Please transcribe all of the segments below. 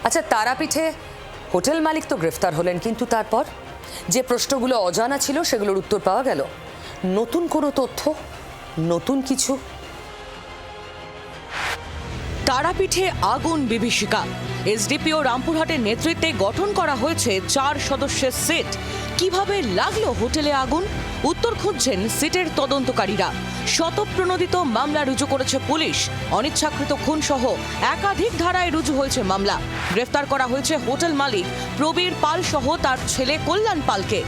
আচ্ছা, তারাপীঠে হোটেল মালিক তো গ্রেফতার হলেন, কিন্তু তারপর যে প্রশ্নগুলো অজানা ছিল সেগুলোর উত্তর পাওয়া গেল। নতুন কোনো তথ্য, নতুন কিছু? তারাপীঠে আগুন বিভীষিকা। এসডিপিও রামপুরহাটের নেতৃত্বে গঠন করা হয়েছে 4 সদস্যের সেট। কিভাবে লাগলো হোটেলে আগুন, উত্তর খুঁজছেন সিটের তদন্তকারীরা। শতপ্রণোদিত মামলা রুজু করেছে পুলিশ। অনিচ্ছাকৃত খুন সহ একাধিক ধারায় রুজু হয়েছে মামলা। গ্রেফতার করা হয়েছে হোটেল মালিক প্রবীর পাল সহ তার ছেলে কল্যাণ পালকে।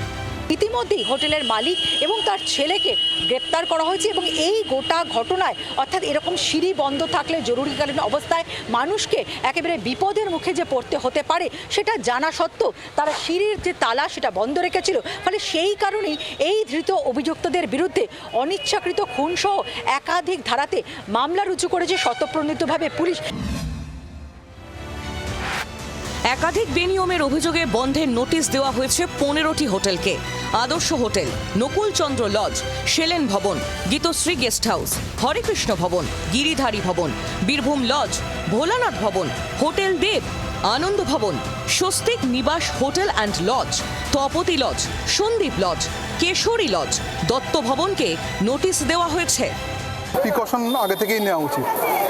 ইতিমধ্যেই হোটেলের মালিক এবং তার ছেলেকে গ্রেপ্তার করা হয়েছে এবং এই গোটা ঘটনায়, অর্থাৎ এরকম সিঁড়ি বন্ধ থাকলে জরুরিকালীন অবস্থায় মানুষকে একেবারে বিপদের মুখে যে পড়তে হতে পারে সেটা জানা সত্ত্বেও তারা সিঁড়ির যে তালা সেটা বন্ধ রেখেছিল। ফলে সেই কারণেই এই ধৃত অভিযুক্তদের বিরুদ্ধে অনিচ্ছাকৃত খুনসহ একাধিক ধারাতে মামলা রুজু করেছে শতপ্রণোদিতভাবে পুলিশ। একাধিক বেনিয়মের অভিযোগে বন্ধের নোটিশ দেওয়া হয়েছে 15টি হোটেলকে। আদর্শ হোটেল, নকুল চন্দ্র লজ, সেলেন ভবন, গীতশ্রী গেস্ট হাউস, হরেকৃষ্ণ ভবন, গিরিধারী ভবন, বীরভূম লজ, ভোলানাথ ভবন, hotel Dev, Ananda Bhavan, Swastik Nibas hotel and lodge, Tapati lodge, Sandip lodge, Keshari lodge, Dutta ভবনকে নোটিশ দেওয়া হয়েছে। প্রিকশন আগে থেকেই নেওয়া উচিত।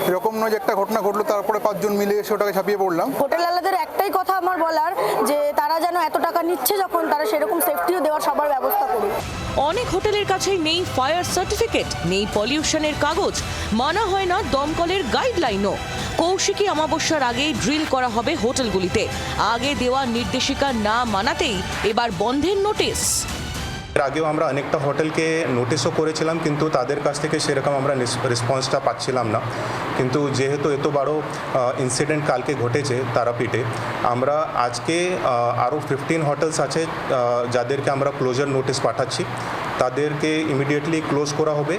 এরকম নয় যে একটা ঘটনা ঘটলো তারপরে 5 জন মিলে এসে ওটাকে ছাপিয়ে পড়লাম। হোটেলওয়ালাদের একটাই কথা আমার বলার, যে তারা যেন এত টাকা নিচ্ছে যখন, তারা সেরকম সেফটিও দেওয়ার সবার ব্যবস্থা করুক। অনেক হোটেলের কাছেই নেই ফায়ার সার্টিফিকেট, নেই পলিউশনের কাগজ, মানা হয় না দমকলের গাইডলাইনও। কৌশিকী অমাবস্যার আগেই ড্রিল করা হবে হোটেলগুলিতে। আগে দেওয়া নির্দেশিকা না মানাতেই এবার বন্ধের নোটিশ। এর আগেও আমরা অনেকটা হোটেলকে নোটিশও করেছিলাম, কিন্তু তাদের কাছ থেকে সেরকম আমরা রেসপন্সটা পাচ্ছিলাম না। কিন্তু যেহেতু এত বড় ইনসিডেন্ট কালকে ঘটেছে তারাপীঠে, আমরা আজকে আরও 15 হোটেলস আছে যাদেরকে আমরা ক্লোজার নোটিশ পাঠাচ্ছি। তাদেরকে ইমিডিয়েটলি ক্লোজ করা হবে।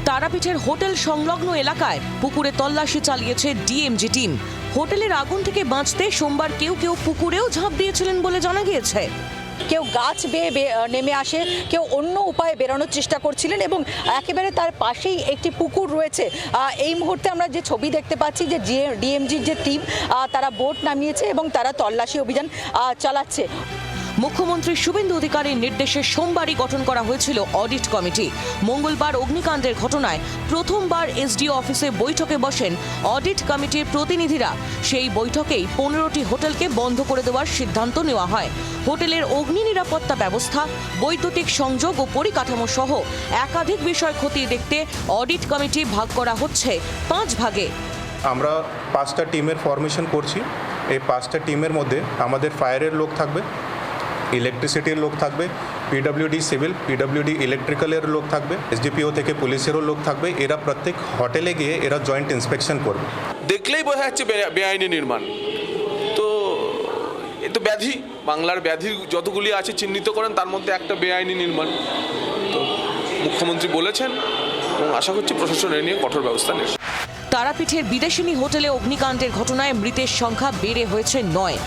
তারাপীঠের হোটেল সংলগ্ন এলাকায় পুকুরে তল্লাশি চালিয়েছে ডিএমজি টিম। হোটেলের আগুন থেকে বাঁচতে সোমবার কেউ পুকুরেও ঝাঁপ দিয়েছিলেন বলে জানা গিয়েছে। কেউ গাছ বেয়ে নেমে আসে, কেউ অন্য উপায়ে বেরোনোর চেষ্টা করছিলেন এবং একেবারে তার পাশেই একটি পুকুর রয়েছে। এই মুহূর্তে আমরা যে ছবি দেখতে পাচ্ছি যে ডিএমজির যে টিম তারা বোট নামিয়েছে এবং তারা তল্লাশি অভিযান চালাচ্ছে। মুখ্যমন্ত্রী শুভেন্দু অধিকারীর নির্দেশে সোমবারই গঠন করা হয়েছিল অডিট কমিটি। মঙ্গলবার অগ্নিকাণ্ডের ঘটনায় প্রথমবার এসডিও অফিসে বৈঠকে বসেন অডিট কমিটির প্রতিনিধিরা। সেই বৈঠকেই 15টি হোটেলকে বন্ধ করে দেওয়ার সিদ্ধান্ত নেওয়া হয়। হোটেলের অগ্নি নিরাপত্তা ব্যবস্থা, বৈদ্যুতিক সংযোগ ও পরিকাঠামো সহ একাধিক বিষয় খতিয়ে দেখতে অডিট কমিটি ভাগ করা হচ্ছে 5 ভাগে। আমরা 5টা টিমের ফরমেশন করছি। এই 5টা টিমের মধ্যে আমাদের ফায়ারের লোক থাকবে, ইলেকট্রিসিটির লোক থাকবে, পিডব্লিউডি সিভিল, পিডব্লিউডি ইলেকট্রিক্যালের লোক থাকবে, এসডিপিও থেকে পুলিশেরও লোক থাকবে। এরা প্রত্যেক হোটেলে গিয়ে এরা জয়েন্ট ইন্সপেকশন করবে। দেখলেই বোঝা যাচ্ছে বেআইনি নির্মাণ। তো এ তো ব্যাধি, বাংলার ব্যাধি যতগুলি আছে চিহ্নিত করেন, তার মধ্যে একটা বেআইনি নির্মাণ। তো মুখ্যমন্ত্রী বলেছেন এবং আশা করছি প্রশাসন এ নিয়ে কঠোর ব্যবস্থা নেবে। তারাপীঠের বিদেশিনী হোটেলে অগ্নিকাণ্ডের ঘটনায় মৃতের সংখ্যা বেড়ে হয়েছে 9।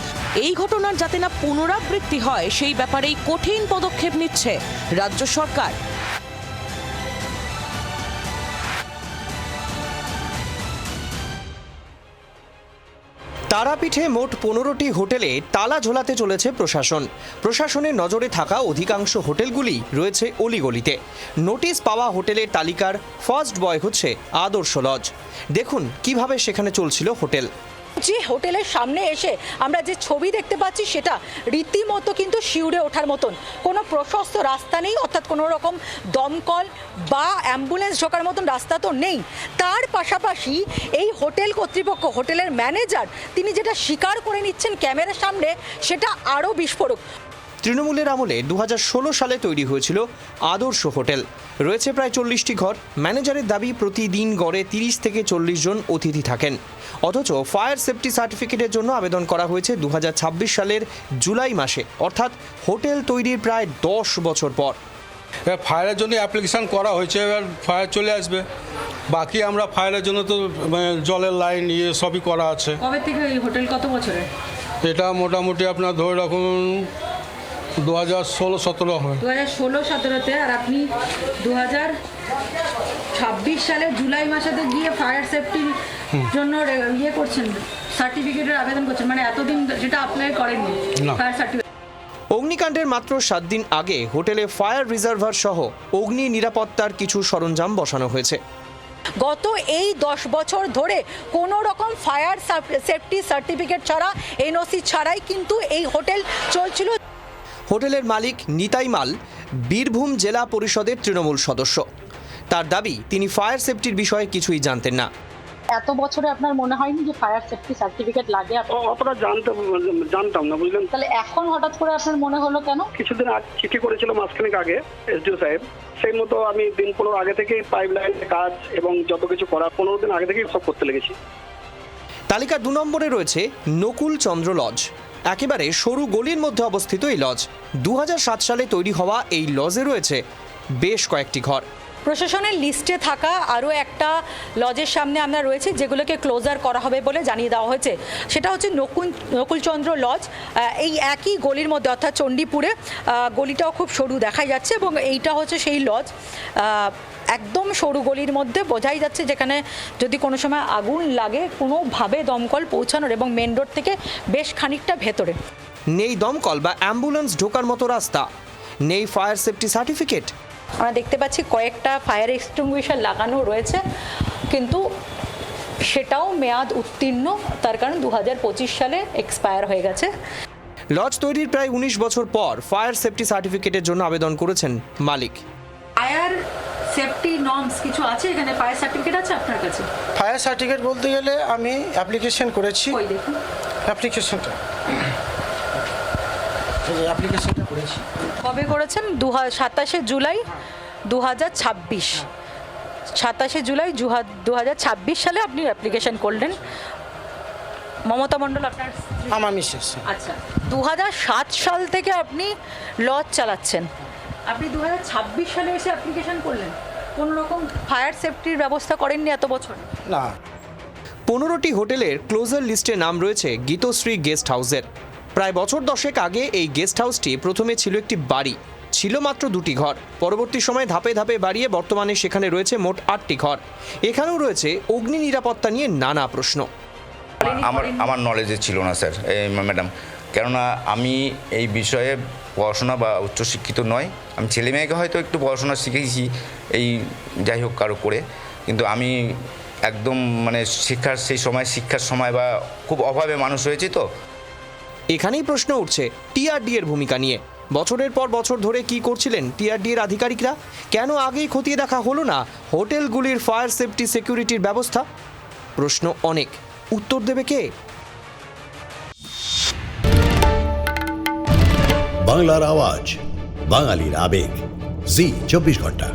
এই ঘটনার যাতে না পুনরাবৃত্তি হয় সেই ব্যাপারেই কঠিন পদক্ষেপ নিচ্ছে রাজ্য সরকার। তারাপীঠে মোট 15টি হোটেলে তালা ঝোলাতে চলেছে প্রশাসন। প্রশাসনের নজরে থাকা অধিকাংশ হোটেলগুলি রয়েছে অলিগলিতে। নোটিশ পাওয়া হোটেলের তালিকার ফার্স্ট বয় হচ্ছে আদর্শ লজ। দেখুন কিভাবে সেখানে চলছিল হোটেল। যে হোটেলের সামনে এসে আমরা যে ছবি দেখতে পাচ্ছি সেটা রীতিমতো কিন্তু শিউরে ওঠার মতন। কোনো প্রশস্ত রাস্তা নেই, অর্থাৎ কোনো রকম দমকল বা অ্যাম্বুলেন্স ঢোকার মতন রাস্তা তো নেই। তার পাশাপাশি এই হোটেল কর্তৃপক্ষ, হোটেলের ম্যানেজার, তিনি যেটা স্বীকার করে নিচ্ছেন ক্যামেরার সামনে, সেটা আরও বিস্ফোরক। তৃণমূলের আমলে 2016 সালে তৈরি হয়েছিল আদর্শ হোটেল। রয়েছে প্রায় 40টি ঘর। ম্যানেজারের দাবি প্রতিদিন গড়ে 30 থেকে 40 জন অতিথি থাকেন। অথচ ফায়ার সেফটি সার্টিফিকেটের জন্য আবেদন করা হয়েছে 2026 সালের জুলাই মাসে, অর্থাৎ হোটেল তৈরির প্রায় 10 বছর পর। ফায়ারের জন্য অ্যাপ্লিকেশান করা হয়েছে, এবার ফায়ার চলে আসবে। বাকি আমরা ফায়ারের জন্য তো জলের লাইন সবই করা আছে। কবে থেকে এই হোটেল, কত বছরে? এটা মোটামুটি আপনার ধরে রাখুন 2016-17 হবে। 2016-17-তে, আর আপনি 2026 সালে জুলাই মাসেতে গিয়ে ফায়ার সেফটির জন্য ইয়ে করছেন, সার্টিফিকেটের আবেদন করছেন, মানে এতদিন যেটা অ্যাপ্লাই করেননি না। Fire certificate. অগ্নিকাণ্ডের মাত্র 7 দিন আগে হোটেলে ফায়ার রিজার্ভার সহ অগ্নি নিরাপত্তার কিছু সরঞ্জাম বসানো হয়েছে। গত এই 10 বছর ধরে কোনো রকম ফায়ার সেফটি সার্টিফিকেট ছাড়া, এনওসি ছাড়াই কিন্তু এই হোটেল চলছিল। হোটেলের মালিক নিতাই মাল বীরভূম জেলা পরিষদের তৃণমূল সদস্য। তার দাবি, তিনি ফায়ার সেফটির বিষয়ে কিছুই জানতেন না। এত বছরে আপনার মনে হয়নি যে ফায়ার সেফটি সার্টিফিকেট লাগে? অতটা জানতাম না, বুঝলেন। তাহলে এখন হঠাৎ করে আপনার মনে হলো কেন? কিছুদিন আগে চিঠি করেছিল, মাসখানেক আগে এসডিও সাহেব, সেই মতো আমি দিন 15 আগে থেকেই পাইপ লাইনের কাজ এবং যত কিছু করা 15 দিন আগে থেকেই সব করতে লেগেছি। তালিকা 2 নম্বরে রয়েছে নকুল চন্দ্র লজ। একেবারে সরু গলির মধ্যে অবস্থিত এই লজ। 2007 সালে তৈরি হওয়া এই লজে রয়েছে বেশ কয়েকটি ঘর। প্রশাসনের লিস্টে থাকা আরও একটা লজের সামনে আমরা রয়েছি, যেগুলোকে ক্লোজার করা হবে বলে জানিয়ে দেওয়া হয়েছে। সেটা হচ্ছে নকুলচন্দ্র লজ। এই একই গলির মধ্যে, অর্থাৎ চণ্ডীপুরে, গলিটাও খুব সরু দেখা যাচ্ছে এবং এইটা হচ্ছে সেই লজ। একদম সরু গলির মধ্যে বোঝাই যাচ্ছে যেখানে যদি কোনো সময় আগুন লাগে কোনোভাবে দমকল পৌঁছানোর, এবং মেন রোড থেকে বেশ খানিকটা ভেতরে। নেই দমকল বা অ্যাম্বুলেন্স ঢোকার মতো রাস্তা, নেই ফায়ার সেফটি সার্টিফিকেট। আমরা দেখতে পাচ্ছি কয়েকটা ফায়ার এক্সটিংগুইশার লাগানো রয়েছে, কিন্তু সেটাও মেয়াদ উত্তীর্ণ, তার কারণ 2025 সালে এক্সপায়ার হয়ে গেছে। লজ তৈরির প্রায় 19 বছর পর ফায়ার সেফটি সার্টিফিকেটের জন্য আবেদন করেছেন মালিক। ফায়ার সেফটি নর্মস কিছু আছে এখানে? ফায়ার সার্টিফিকেট আছে আপনার কাছে? ফায়ার সার্টিফিকেট বলতে গেলে আমি অ্যাপ্লিকেশন করেছি। ওই দেখুন অ্যাপ্লিকেশনটা অ্যাপ্লিকেশনটা করেছি। কবে করেছেন? 27শে জুলাই 2026। 27শে জুলাই 2026 সালে আপনি অ্যাপ্লিকেশন করলেন। মমতা মণ্ডল আপনার স্ত্রী? আমার মিসেস। আচ্ছা, 2007 সাল থেকে আপনি লজ চালাচ্ছেন, আপনি 2026 সালে এসে অ্যাপ্লিকেশন করলেন, কোনো রকম ফায়ার সেফটির ব্যবস্থা করেননি এত বছর? না। 15টি হোটেলের ক্লোজার লিস্টে নাম রয়েছে গীতশ্রী গেস্ট হাউসের। প্রায় বছর 10 আগে এই গেস্ট হাউসটি প্রথমে ছিল একটি বাড়ি, ছিল মাত্র 2টি ঘর। পরবর্তী সময়ে ধাপে ধাপে বাড়িয়ে বর্তমানে সেখানে রয়েছে মোট 8টি ঘর। এখানেও রয়েছে অগ্নি নিরাপত্তা নিয়ে নানা প্রশ্ন। আমার নলেজে ছিল না স্যার, ম্যাডাম, কেননা আমি এই বিষয়ে পড়াশোনা বা উচ্চশিক্ষিত নয়। আমি ছেলে মেয়েকে হয়তো একটু পড়াশোনা শিখেছি, এই যাই হোক কারো করে, কিন্তু আমি একদম মানে শিক্ষার সময় বা খুব অভাবে মানুষ হয়েছি। তো এখানেই প্রশ্ন উঠছে টিআরডি এর ভূমিকা নিয়ে। বছরের পর বছর ধরে কি করছিলেন টিআরডি এর আধিকারিকরা? কেন আগেই খতিয়ে দেখা হলো না হোটেলগুলির ফায়ার সেফটি সিকিউরিটির ব্যবস্থা? প্রশ্ন অনেক, উত্তর দেবে কে? বাংলার আওয়াজ, বাঙালির আবেগ, জি 24 ঘন্টা।